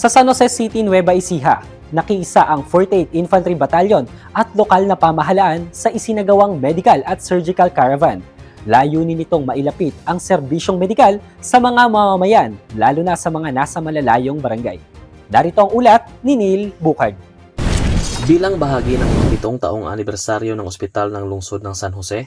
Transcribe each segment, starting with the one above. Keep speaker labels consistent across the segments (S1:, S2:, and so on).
S1: Sa San Jose City, Nueva Ecija, nakiisa ang 48th Infantry Battalion at lokal na pamahalaan sa isinagawang medical at surgical caravan. Layunin nitong mailapit ang serbisyong medikal sa mga mamamayan, lalo na sa mga nasa malalayong barangay. Darito ang ulat ni Neil Bukard.
S2: Bilang bahagi ng 7 taong anibersaryo ng Ospital ng Lungsod ng San Jose,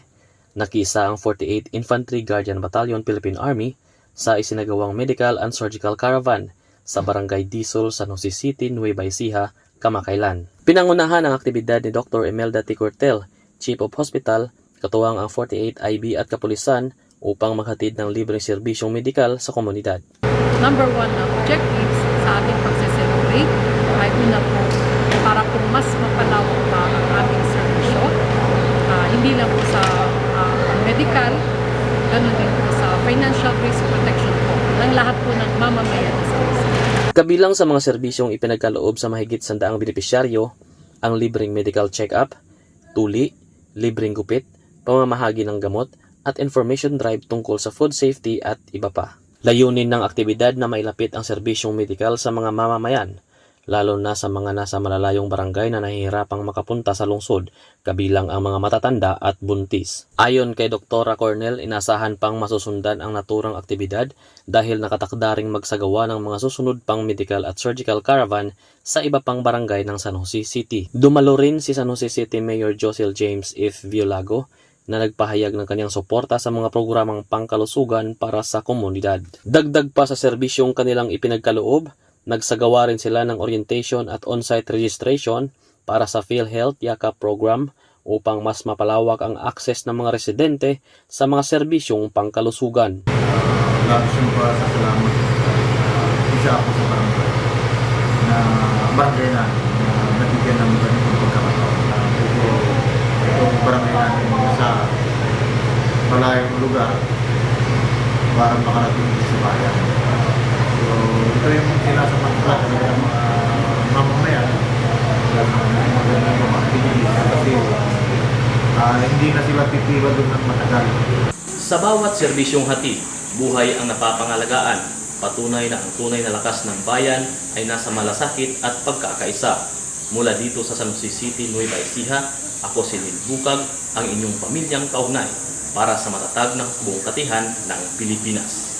S2: nakiisa ang 48th Infantry Guardian Battalion Philippine Army sa isinagawang medical and surgical caravan sa Barangay Disol, San Jose City, Nueva Ecija, kamakailan. Pinangunahan ang aktibidad ni Dr. Imelda T. Cortel, Chief of Hospital, katuwang ang 48 IB at kapulisan upang maghatid ng libreng serbisyong medikal sa komunidad.
S3: Number one na objectives sa ating pagse-celebrate ay una po para po mas mapalawak pa ang ating serbisyo. Hindi lang po sa medical, ganoon din po sa financial risk protection po ng lahat po ng mamamayan sa Luzon.
S2: Kabilang sa mga serbisyong ipinagkaloob sa mahigit 100 benepisyaryo, ang libreng medical check-up, tuli, libreng gupit, pamamahagi ng gamot, at information drive tungkol sa food safety at iba pa. Layunin ng aktibidad na mailapit ang serbisyong medikal sa mga mamamayan, lalo na sa mga nasa malalayong barangay na nahihirapang makapunta sa lungsod, kabilang ang mga matatanda at buntis. Ayon kay Dr. Cornel, inasahan pang masusundan ang naturang aktibidad dahil nakatakda ring magsagawa ng mga susunod pang medical at surgical caravan sa iba pang barangay ng San Jose City. Dumalo rin si San Jose City Mayor Josel James F. Violago na nagpahayag ng kanyang suporta sa mga programang pangkalusugan para sa komunidad. Dagdag pa sa serbisyong kanilang ipinagkaloob, nagsagawa rin sila ng orientation at on-site registration para sa PhilHealth Yakap program upang mas mapalawak ang access ng mga residente sa mga serbisyong pangkalusugan.
S4: Labis yung pasasalamat. Isa ako sa barangay na nabigyan ng ganitong pagkakataon. Itong barangay natin sa malayong lugar para makarating sa bayan. So, ito yung sinasapat ng mga mamamayan magandang mga pinili kasi hindi na sila pipila doon ng matagal.
S2: Sa bawat serbisyong hatid, buhay ang napapangalagaan. Patunay na ang tunay na lakas ng bayan ay nasa malasakit at pagkakaisa. Mula dito sa San Jose City, Nueva Ecija, ako si Neil Bukag, ang inyong pamilyang kaugnay para sa matatag na buong katihan ng Pilipinas.